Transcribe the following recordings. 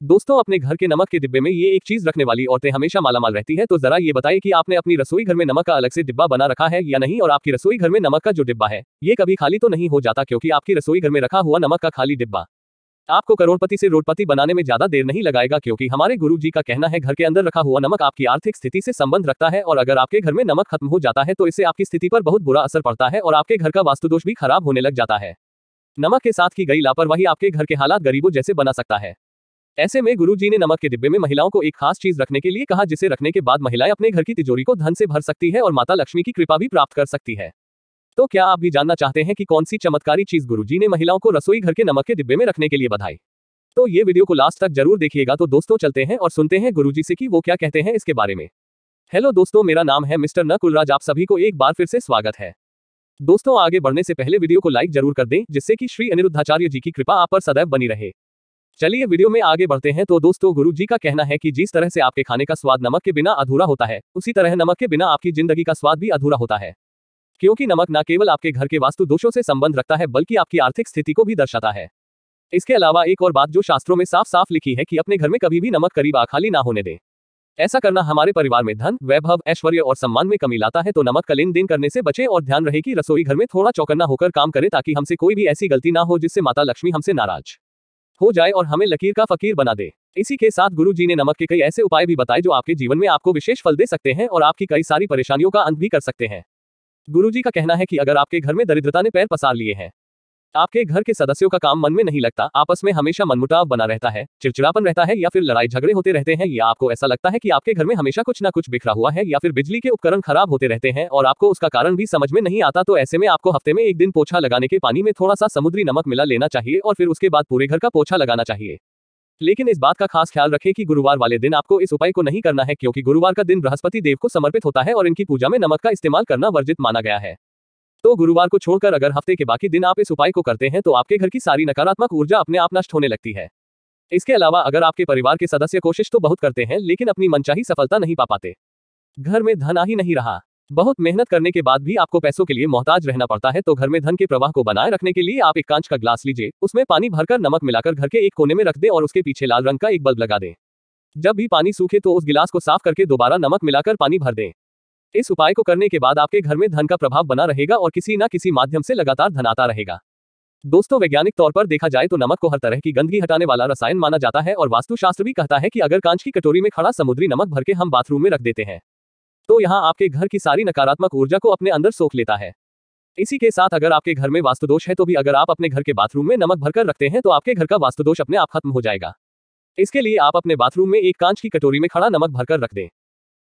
दोस्तों, अपने घर के नमक के डिब्बे में ये एक चीज रखने वाली औरतें हमेशा मालामाल रहती है, तो जरा ये बताइए कि आपने अपनी रसोई घर में नमक का अलग से डिब्बा बना रखा है या नहीं, और आपकी रसोई घर में नमक का जो डिब्बा है ये कभी खाली तो नहीं हो जाता, क्योंकि आपकी रसोई घर में रखा हुआ नमक का खाली डिब्बा आपको करोड़पति से रोडपति बनाने में ज्यादा देर नहीं लगाएगा, क्योंकि हमारे गुरु जी का कहना है घर के अंदर रखा हुआ नमक आपकी आर्थिक स्थिति से संबंध रखता है, और अगर आपके घर में नमक खत्म हो जाता है तो इससे आपकी स्थिति पर बहुत बुरा असर पड़ता है और आपके घर का वास्तुदोष भी खराब होने लग जाता है। नमक के साथ की गई लापरवाही आपके घर के हालात गरीबों जैसे बना सकता है। ऐसे में गुरुजी ने नमक के डिब्बे में महिलाओं को एक खास चीज रखने के लिए कहा, जिसे रखने के बाद महिलाएं अपने घर की तिजोरी को धन से भर सकती है और माता लक्ष्मी की कृपा भी प्राप्त कर सकती है। तो क्या आप भी जानना चाहते हैं कि कौन सी चमत्कारी चीज गुरुजी ने महिलाओं को रसोई घर के नमक के डिब्बे में रखने के लिए बताई? तो ये वीडियो को लास्ट तक जरूर देखिएगा। तो दोस्तों, चलते हैं और सुनते हैं गुरुजी से कि वो क्या कहते हैं इसके बारे में। हेलो दोस्तों, मेरा नाम है मिस्टर नकुलराज। आप सभी को एक बार फिर से स्वागत है। दोस्तों, आगे बढ़ने से पहले वीडियो को लाइक जरूर कर दें, जिससे कि श्री अनिरुद्धाचार्य जी की कृपा आप पर सदैव बनी रहे। चलिए वीडियो में आगे बढ़ते हैं। तो दोस्तों, गुरु जी का कहना है कि जिस तरह से आपके खाने का स्वाद नमक के बिना अधूरा होता है, उसी तरह नमक के बिना आपकी जिंदगी का स्वाद भी अधूरा होता है। क्योंकि नमक न केवल आपके घर के वास्तु दोषों से संबंध रखता है, बल्कि आपकी आर्थिक स्थिति को भी दर्शाता है। इसके अलावा एक और बात जो शास्त्रों में साफ साफ लिखी है कि अपने घर में कभी भी नमक करीब खाली ना होने दें। ऐसा करना हमारे परिवार में धन, वैभव, ऐश्वर्य और सम्मान में कमी लाता है। तो नमक का लेन देन करने से बचे और ध्यान रहे कि रसोई घर में थोड़ा चौकन्ना होकर काम करे, ताकि हमसे कोई भी ऐसी गलती ना हो जिससे माता लक्ष्मी हमसे नाराज हो जाए और हमें लकीर का फकीर बना दे। इसी के साथ गुरु जी ने नमक के कई ऐसे उपाय भी बताए जो आपके जीवन में आपको विशेष फल दे सकते हैं और आपकी कई सारी परेशानियों का अंत भी कर सकते हैं। गुरु जी का कहना है कि अगर आपके घर में दरिद्रता ने पैर पसार लिए हैं, आपके घर के सदस्यों का काम मन में नहीं लगता, आपस में हमेशा मनमुटाव बना रहता है, चिड़चिड़ापन रहता है, या फिर लड़ाई झगड़े होते रहते हैं, या आपको ऐसा लगता है कि आपके घर में हमेशा कुछ ना कुछ बिखरा हुआ है, या फिर बिजली के उपकरण खराब होते रहते हैं और आपको उसका कारण भी समझ में नहीं आता, तो ऐसे में आपको हफ्ते में एक दिन पोछा लगाने के पानी में थोड़ा सा समुद्री नमक मिला लेना चाहिए और फिर उसके बाद पूरे घर का पोछा लगाना चाहिए। लेकिन इस बात का खास ख्याल रखें कि गुरुवार वाले दिन आपको इस उपाय को नहीं करना है, क्योंकि गुरुवार का दिन बृहस्पति देव को समर्पित होता है और इनकी पूजा में नमक का इस्तेमाल करना वर्जित माना गया है। तो गुरुवार को छोड़कर अगर हफ्ते के बाकी दिन आप इस उपाय को करते हैं तो आपके घर की सारी नकारात्मक ऊर्जा अपने आप नष्ट होने लगती है। इसके अलावा अगर आपके परिवार के सदस्य कोशिश तो बहुत करते हैं, लेकिन अपनी मनचाही सफलता नहीं पा पाते, घर में धन आ ही नहीं रहा, बहुत मेहनत करने के बाद भी आपको पैसों के लिए मोहताज रहना पड़ता है, तो घर में धन के प्रवाह को बनाए रखने के लिए आप एक कांच का ग्लास लीजिए, उसमें पानी भरकर नमक मिलाकर घर के एक कोने में रख दें और उसके पीछे लाल रंग का एक बल्ब लगा दें। जब भी पानी सूखे तो उस गिलास को साफ करके दोबारा नमक मिलाकर पानी भर दें। इस उपाय को करने के बाद आपके घर में धन का प्रभाव बना रहेगा और किसी न किसी माध्यम से लगातार धन आता रहेगा। दोस्तों, वैज्ञानिक तौर पर देखा जाए तो नमक को हर तरह की गंदगी हटाने वाला रसायन माना जाता है और वास्तुशास्त्र भी कहता है कि अगर कांच की कटोरी में खड़ा समुद्री नमक भर के हम बाथरूम में रख देते हैं तो यहाँ आपके घर की सारी नकारात्मक ऊर्जा को अपने अंदर सोख लेता है। इसी के साथ अगर आपके घर में वास्तुदोष है तो भी अगर आप अपने घर के बाथरूम में नमक भरकर रखते हैं तो आपके घर का वास्तुदोष अपने आप खत्म हो जाएगा। इसके लिए आप अपने बाथरूम में एक कांच की कटोरी में खड़ा नमक भरकर रख दें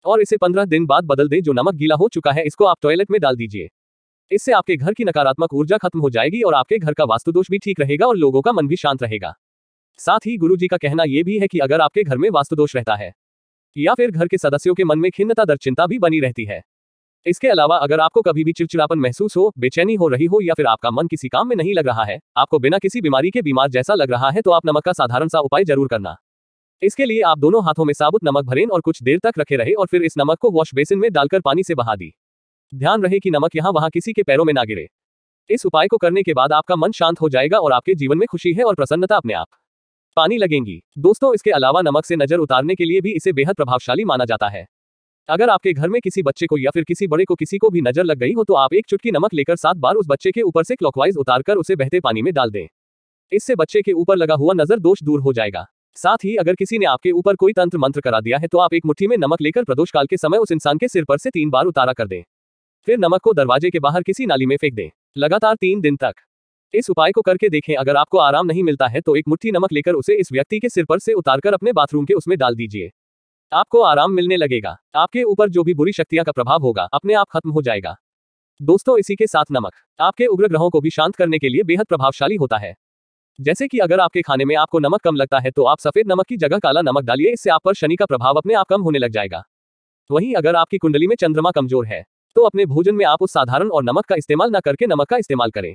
और इसे 15 दिन बाद बदल दें। जो नमक गीला हो चुका है इसको आप टॉयलेट में डाल दीजिए। इससे आपके घर की नकारात्मक ऊर्जा खत्म हो जाएगी और आपके घर का वास्तुदोष भी ठीक रहेगा और लोगों का मन भी शांत रहेगा। साथ ही गुरु जी का कहना यह भी है कि अगर आपके घर में वास्तुदोष रहता है या फिर घर के सदस्यों के मन में खिन्नता दर चिंता भी बनी रहती है, इसके अलावा अगर आपको कभी भी चिड़चिड़ापन महसूस हो, बेचैनी हो रही हो, या फिर आपका मन किसी काम में नहीं लग रहा है, आपको बिना किसी बीमारी के बीमार जैसा लग रहा है, तो आप नमक का साधारण सा उपाय जरूर करना। इसके लिए आप दोनों हाथों में साबुत नमक भरें और कुछ देर तक रखे रहे और फिर इस नमक को वॉश बेसिन में डालकर पानी से बहा दी। ध्यान रहे कि नमक यहाँ वहां किसी के पैरों में ना गिरे। इस उपाय को करने के बाद आपका मन शांत हो जाएगा और आपके जीवन में खुशी है और प्रसन्नता अपने आप पानी लगेंगी। दोस्तों, इसके अलावा नमक से नजर उतारने के लिए भी इसे बेहद प्रभावशाली माना जाता है। अगर आपके घर में किसी बच्चे को या फिर किसी बड़े को किसी को भी नजर लग गई हो तो आप एक चुटकी नमक लेकर 7 बार उस बच्चे के ऊपर से क्लॉकवाइज उतारकर उसे बहते पानी में डाल दें। इससे बच्चे के ऊपर लगा हुआ नजर दोष दूर हो जाएगा। साथ ही अगर किसी ने आपके ऊपर कोई तंत्र मंत्र करा दिया है तो आप एक मुट्ठी में नमक लेकर प्रदोष काल के समय उस इंसान के सिर पर से 3 बार उतारा कर दें। फिर नमक को दरवाजे के बाहर किसी नाली में फेंक दें, लगातार 3 दिन तक। इस उपाय को करके देखें। अगर आपको आराम नहीं मिलता है तो एक मुट्ठी नमक लेकर उसे इस व्यक्ति के सिर पर से उतारकर अपने बाथरूम के उसमें डाल दीजिए। आपको आराम मिलने लगेगा। आपके ऊपर जो भी बुरी शक्तियां का प्रभाव होगा अपने आप खत्म हो जाएगा। दोस्तों, इसी के साथ नमक आपके उग्र ग्रहों को भी शांत करने के लिए बेहद प्रभावशाली होता है। जैसे कि अगर आपके खाने में आपको नमक कम लगता है तो आप सफेद नमक की जगह काला नमक डालिए, इससे आप पर शनि का प्रभाव अपने आप कम होने लग जाएगा। वहीं अगर आपकी कुंडली में चंद्रमा कमजोर है तो अपने भोजन में आप उस साधारण और नमक का इस्तेमाल न करके नमक का इस्तेमाल करें।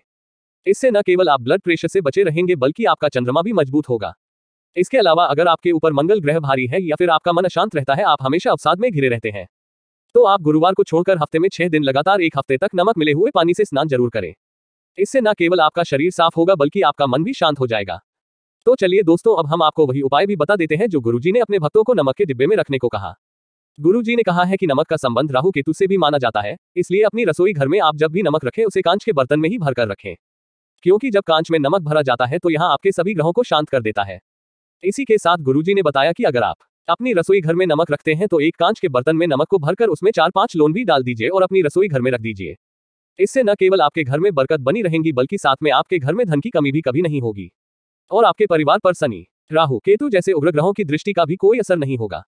इससे न केवल आप ब्लड प्रेशर से बचे रहेंगे बल्कि आपका चंद्रमा भी मजबूत होगा। इसके अलावा अगर आपके ऊपर मंगल ग्रह भारी है या फिर आपका मन अशांत रहता है, आप हमेशा अवसाद में घिरे रहते हैं, तो आप गुरुवार को छोड़कर हफ्ते में 6 दिन लगातार एक हफ्ते तक नमक मिले हुए पानी से स्नान जरूर करें। इससे न केवल आपका शरीर साफ होगा बल्कि आपका मन भी शांत हो जाएगा। तो चलिए दोस्तों, अब हम आपको वही उपाय भी बता देते हैं जो गुरुजी ने अपने भक्तों को नमक के डिब्बे में रखने को कहा। गुरुजी ने कहा है कि नमक का संबंध राहु केतु से भी माना जाता है, इसलिए अपनी रसोई घर में आप जब भी नमक रखें उसे कांच के बर्तन में ही भरकर रखें, क्योंकि जब कांच में नमक भरा जाता है तो यहाँ आपके सभी ग्रहों को शांत कर देता है। इसी के साथ गुरुजी ने बताया कि अगर आप अपनी रसोई घर में नमक रखते हैं तो एक कांच के बर्तन में नमक को भरकर उसमें 4-5 लौंग भी डाल दीजिए और अपनी रसोई घर में रख दीजिए। इससे न केवल आपके घर में बरकत बनी रहेंगी बल्कि साथ में आपके घर में धन की कमी भी कभी नहीं होगी और आपके परिवार पर शनि, राहु, केतु जैसे उग्र ग्रहों की दृष्टि का भी कोई असर नहीं होगा।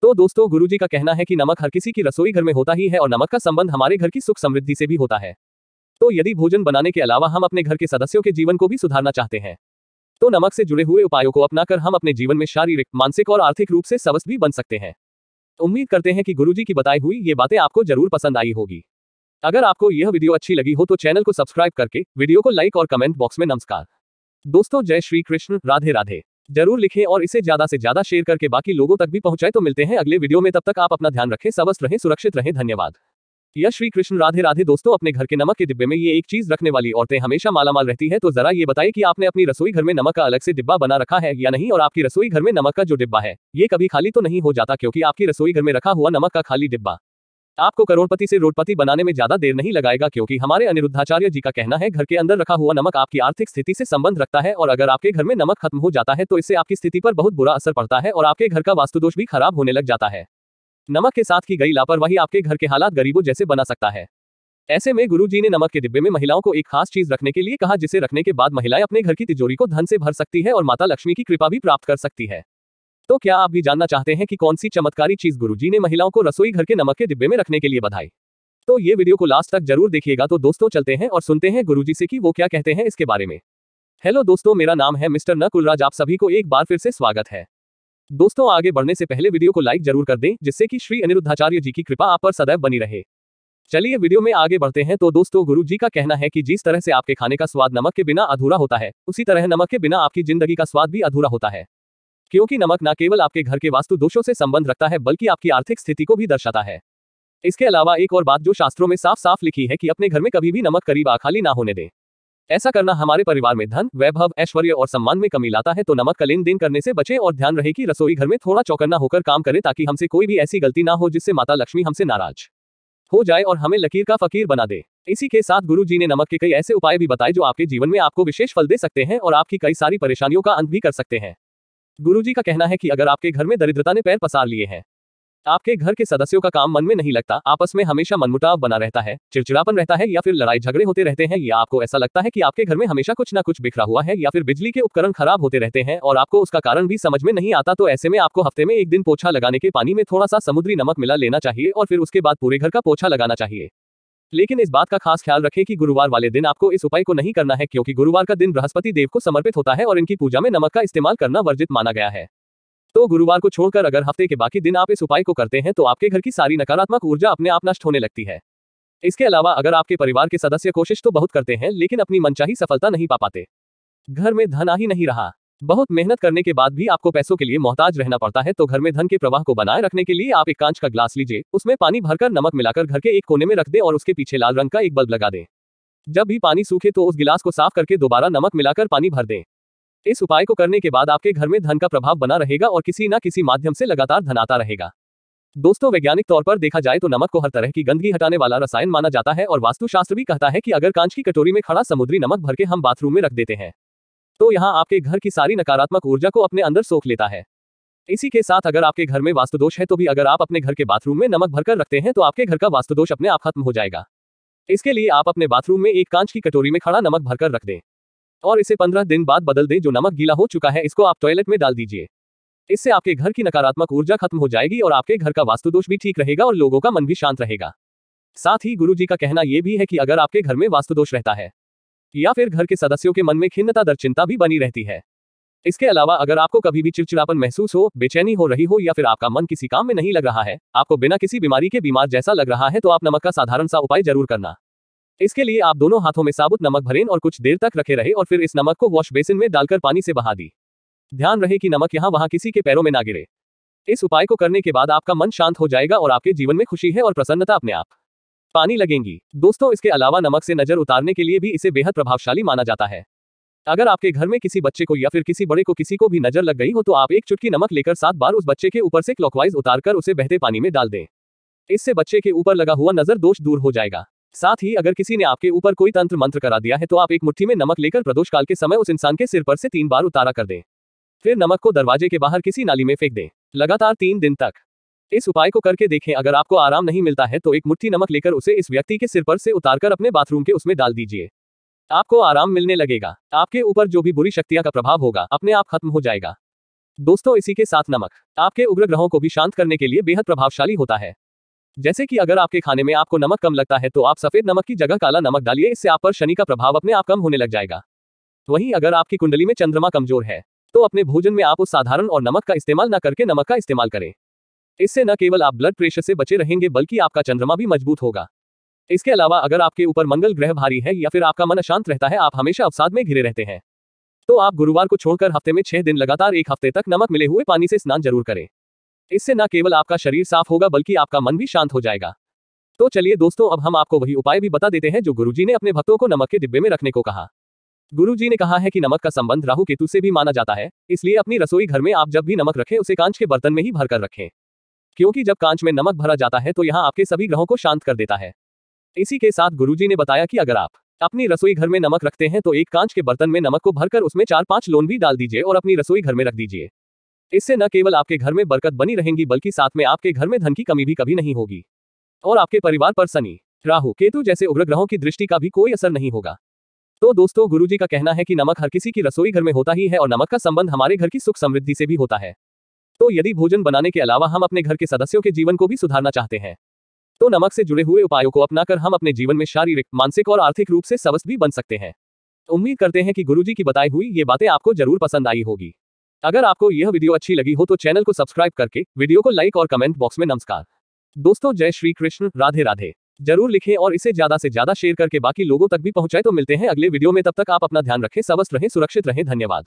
तो दोस्तों, गुरुजी का कहना है कि नमक हर किसी की रसोई घर में होता ही है और नमक का संबंध हमारे घर की सुख समृद्धि से भी होता है। तो यदि भोजन बनाने के अलावा हम अपने घर के सदस्यों के जीवन को भी सुधारना चाहते हैं तो नमक से जुड़े हुए उपायों को अपनाकर हम अपने जीवन में शारीरिक, मानसिक और आर्थिक रूप से स्वस्थ भी बन सकते हैं। उम्मीद करते हैं कि गुरुजी की बताई हुई ये बातें आपको जरूर पसंद आई होगी। अगर आपको यह वीडियो अच्छी लगी हो तो चैनल को सब्सक्राइब करके वीडियो को लाइक और कमेंट बॉक्स में नमस्कार दोस्तों, जय श्री कृष्ण, राधे राधे जरूर लिखें और इसे ज्यादा से ज्यादा शेयर करके बाकी लोगों तक भी पहुंचाए। तो मिलते हैं अगले वीडियो में, तब तक आप अपना ध्यान रखें, स्वस्थ रहें, सुरक्षित रहें। धन्यवाद। यह श्री कृष्ण, राधे राधे। दोस्तों, अपने घर के नमक के डिब्बे में ये एक चीज रखने वाली औरतें हमेशा मालामाल रहती है, तो जरा ये बताइए कि आपने अपनी रसोई घर में नमक का अलग से डिब्बा बना रखा है या नहीं, और आपकी रसोई घर में नमक का जो डिब्बा है ये कभी खाली तो नहीं हो जाता, क्योंकि आपकी रसोई घर में रखा हुआ नमक का खाली डिब्बा आपको करोड़पति से रोडपति बनाने में ज्यादा देर नहीं लगाएगा, क्योंकि हमारे अनिरुद्धाचार्य जी का कहना है घर के अंदर रखा हुआ नमक आपकी आर्थिक स्थिति से संबंध रखता है, और अगर आपके घर में नमक खत्म हो जाता है तो इससे आपकी स्थिति पर बहुत बुरा असर पड़ता है और आपके घर का वास्तुदोष भी खराब होने लग जाता है। नमक के साथ की गई लापरवाही आपके घर के हालात गरीबों जैसे बना सकता है। ऐसे में गुरुजी ने नमक के डिब्बे में महिलाओं को एक खास चीज रखने के लिए कहा, जिसे रखने के बाद महिलाएं अपने घर की तिजोरी को धन से भर सकती है और माता लक्ष्मी की कृपा भी प्राप्त कर सकती है। तो क्या आप भी जानना चाहते हैं कि कौन सी चमत्कारी चीज गुरुजी ने महिलाओं को रसोई घर के नमक के डिब्बे में रखने के लिए बताई? तो ये वीडियो को लास्ट तक जरूर देखिएगा। तो दोस्तों, चलते हैं और सुनते हैं गुरुजी से कि वो क्या कहते हैं इसके बारे में। हेलो दोस्तों, मेरा नाम है मिस्टर नकुलराज। आप सभी को एक बार फिर से स्वागत है। दोस्तों, आगे बढ़ने से पहले वीडियो को लाइक जरूर कर दें, जिससे कि श्री अनिरुद्धाचार्य जी की कृपा आप पर सदैव बनी रहे। चलिए वीडियो में आगे बढ़ते हैं। तो दोस्तों, गुरु जी का कहना है कि जिस तरह से आपके खाने का स्वाद नमक के बिना अधूरा होता है, उसी तरह नमक के बिना आपकी जिंदगी का स्वाद भी अधूरा होता है, क्योंकि नमक न केवल आपके घर के वास्तु दोषों से संबंध रखता है बल्कि आपकी आर्थिक स्थिति को भी दर्शाता है। इसके अलावा एक और बात जो शास्त्रों में साफ साफ लिखी है कि अपने घर में कभी भी नमक करीब खाली ना होने दें। ऐसा करना हमारे परिवार में धन, वैभव, ऐश्वर्य और सम्मान में कमी लाता है। तो नमक का लेन देन करने से बचें और ध्यान रहे कि रसोई घर में थोड़ा चौकन्ना होकर काम करें, ताकि हमसे कोई भी ऐसी गलती ना हो जिससे माता लक्ष्मी हमसे नाराज हो जाए और हमें लकीर का फकीर बना दे। इसी के साथ गुरु जी ने नमक के कई ऐसे उपाय भी बताए जो आपके जीवन में आपको विशेष फल दे सकते हैं और आपकी कई सारी परेशानियों का अंत भी कर सकते हैं। गुरु जी का कहना है कि अगर आपके घर में दरिद्रता ने पैर पसार लिए हैं, आपके घर के सदस्यों का काम मन में नहीं लगता, आपस में हमेशा मनमुटाव बना रहता है, चिड़चिड़ापन रहता है या फिर लड़ाई झगड़े होते रहते हैं, या आपको ऐसा लगता है कि आपके घर में हमेशा कुछ ना कुछ बिखरा हुआ है, या फिर बिजली के उपकरण खराब होते रहते हैं और आपको उसका कारण भी समझ में नहीं आता, तो ऐसे में आपको हफ्ते में एक दिन पोछा लगाने के पानी में थोड़ा सा समुद्री नमक मिला लेना चाहिए और फिर उसके बाद पूरे घर का पोछा लगाना चाहिए। लेकिन इस बात का खास ख्याल रखें कि गुरुवार वाले दिन आपको इस उपाय को नहीं करना है, क्योंकि गुरुवार का दिन बृहस्पति देव को समर्पित होता है और इनकी पूजा में नमक का इस्तेमाल करना वर्जित माना गया है। तो गुरुवार को छोड़कर अगर हफ्ते के बाकी दिन आप इस उपाय को करते हैं तो आपके घर की सारी नकारात्मक ऊर्जा अपने आप नष्ट होने लगती है। इसके अलावा अगर आपके परिवार के सदस्य कोशिश तो बहुत करते हैं लेकिन अपनी मनचाही सफलता नहीं पा पाते, घर में धन आ ही नहीं रहा, बहुत मेहनत करने के बाद भी आपको पैसों के लिए मोहताज रहना पड़ता है, तो घर में धन के प्रवाह को बनाए रखने के लिए आप एक कांच का ग्लास लीजिए, उसमें पानी भरकर नमक मिलाकर घर के एक कोने में रख दें और उसके पीछे लाल रंग का एक बल्ब लगा दें। जब भी पानी सूखे तो उस गिलास को साफ करके दोबारा नमक मिलाकर पानी भर दें। इस उपाय को करने के बाद आपके घर में धन का प्रभाव बना रहेगा और किसी न किसी माध्यम से लगातार धन आता रहेगा। दोस्तों, वैज्ञानिक तौर पर देखा जाए तो नमक को हर तरह की गंदगी हटाने वाला रसायन माना जाता है और वास्तुशास्त्र भी कहता है कि अगर कांच की कटोरी में खड़ा समुद्री नमक भर के हम बाथरूम में रख देते हैं तो यहाँ आपके घर की सारी नकारात्मक ऊर्जा को अपने अंदर सोख लेता है। इसी के साथ अगर आपके घर में वास्तुदोष है तो भी अगर आप अपने घर के बाथरूम में नमक भरकर रखते हैं तो आपके घर का वास्तुदोष अपने आप खत्म हो जाएगा। इसके लिए आप अपने बाथरूम में एक कांच की कटोरी में खड़ा नमक भरकर रख दें और इसे 15 दिन बाद बदल दें। जो नमक गीला हो चुका है इसको आप टॉयलेट में डाल दीजिए। इससे आपके घर की नकारात्मक ऊर्जा खत्म हो जाएगी और आपके घर का वास्तुदोष भी ठीक रहेगा और लोगों का मन भी शांत रहेगा। साथ ही गुरु जी का कहना यह भी है कि अगर आपके घर में वास्तुदोष रहता है या फिर घर के सदस्यों के मन में खिन्नता दर चिंता भी बनी रहती है, इसके अलावा अगर आपको कभी भी चिड़चिड़ापन महसूस हो, बेचैनी हो रही हो या फिर आपका मन किसी काम में नहीं लग रहा है, आपको बिना किसी बीमारी के बीमार जैसा लग रहा है, तो आप नमक का साधारण सा उपाय जरूर करना। इसके लिए आप दोनों हाथों में साबुत नमक भरें और कुछ देर तक रखे रहे और फिर इस नमक को वॉश बेसिन में डालकर पानी से बहा दी। ध्यान रहे कि नमक यहाँ वहां किसी के पैरों में ना गिरे। इस उपाय को करने के बाद आपका मन शांत हो जाएगा और आपके जीवन में खुशी है और प्रसन्नता अपने आप पानी लगेंगी। दोस्तों, इसके अलावा नमक से नजर उतारने के लिए भी इसे बेहद प्रभावशाली माना जाता है। अगर आपके घर में किसी बच्चे को या फिर किसी बड़े को किसी को भी नजर लग गई हो तो आप एक चुटकी नमक लेकर 7 बार उस बच्चे के ऊपर से क्लॉकवाइज उतारकर उसे बहते पानी में डाल दें। इससे बच्चे के ऊपर लगा हुआ नजर दोष दूर हो जाएगा। साथ ही अगर किसी ने आपके ऊपर कोई तंत्र मंत्र करा दिया है तो आप एक मुट्ठी में नमक लेकर प्रदोष काल के समय उस इंसान के सिर पर से 3 बार उतारा कर दें। फिर नमक को दरवाजे के बाहर किसी नाली में फेंक दें, लगातार 3 दिन तक। इस उपाय को करके देखें। अगर आपको आराम नहीं मिलता है तो एक मुट्ठी नमक लेकर उसे इस व्यक्ति के सिर पर से उतारकर अपने बाथरूम के उसमें डाल दीजिए। आपको आराम मिलने लगेगा। आपके ऊपर जो भी बुरी शक्तियां का प्रभाव होगा अपने आप खत्म हो जाएगा। दोस्तों, इसी के साथ नमक आपके उग्र ग्रहों को भी शांत करने के लिए बेहद प्रभावशाली होता है। जैसे कि अगर आपके खाने में आपको नमक कम लगता है तो आप सफेद नमक की जगह काला नमक डालिए, इससे आप पर शनि का प्रभाव अपने आप कम होने लग जाएगा। वहीं अगर आपकी कुंडली में चंद्रमा कमजोर है तो अपने भोजन में आप उस साधारण और नमक का इस्तेमाल न करके नमक का इस्तेमाल करें। इससे न केवल आप ब्लड प्रेशर से बचे रहेंगे बल्कि आपका चंद्रमा भी मजबूत होगा। इसके अलावा अगर आपके ऊपर मंगल ग्रह भारी है या फिर आपका मन अशांत रहता है, आप हमेशा अवसाद में घिरे रहते हैं, तो आप गुरुवार को छोड़कर हफ्ते में 6 दिन लगातार 1 हफ्ते तक नमक मिले हुए पानी से स्नान जरूर करें। इससे न केवल आपका शरीर साफ होगा बल्कि आपका मन भी शांत हो जाएगा। तो चलिए दोस्तों, अब हम आपको वही उपाय भी बता देते हैं जो गुरुजी ने अपने भक्तों को नमक के डिब्बे में रखने को कहा। गुरुजी ने कहा है कि नमक का संबंध राहु केतु से भी माना जाता है, इसलिए अपनी रसोई घर में आप जब भी नमक रखें उसे कांच के बर्तन में ही भरकर रखें, क्योंकि जब कांच में नमक भरा जाता है तो यहाँ आपके सभी ग्रहों को शांत कर देता है। इसी के साथ गुरुजी ने बताया कि अगर आप अपनी रसोई घर में नमक रखते हैं तो एक कांच के बर्तन में नमक को भरकर उसमें 4-5 लौंग भी डाल दीजिए और अपनी रसोई घर में रख दीजिए। इससे न केवल आपके घर में बरकत बनी रहेंगी बल्कि साथ में आपके घर में धन की कमी भी कभी नहीं होगी और आपके परिवार पर शनि, राहु, केतु जैसे उग्र ग्रहों की दृष्टि का भी कोई असर नहीं होगा। तो दोस्तों, गुरुजी का कहना है कि नमक हर किसी की रसोई घर में होता ही है और नमक का संबंध हमारे घर की सुख समृद्धि से भी होता है। तो यदि भोजन बनाने के अलावा हम अपने घर के सदस्यों के जीवन को भी सुधारना चाहते हैं तो नमक से जुड़े हुए उपायों को अपनाकर हम अपने जीवन में शारीरिक, मानसिक और आर्थिक रूप से स्वस्थ भी बन सकते हैं। उम्मीद करते हैं कि गुरुजी की बताई हुई ये बातें आपको जरूर पसंद आई होगी। अगर आपको यह वीडियो अच्छी लगी हो तो चैनल को सब्सक्राइब करके वीडियो को लाइक और कमेंट बॉक्स में नमस्कार दोस्तों, जय श्री कृष्ण, राधे राधे जरूर लिखें और इसे ज्यादा से ज्यादा शेयर करके बाकी लोगों तक भी पहुंचाएं। तो मिलते हैं अगले वीडियो में, तब तक आप अपना ध्यान रखें, स्वस्थ रहें, सुरक्षित रहें। धन्यवाद।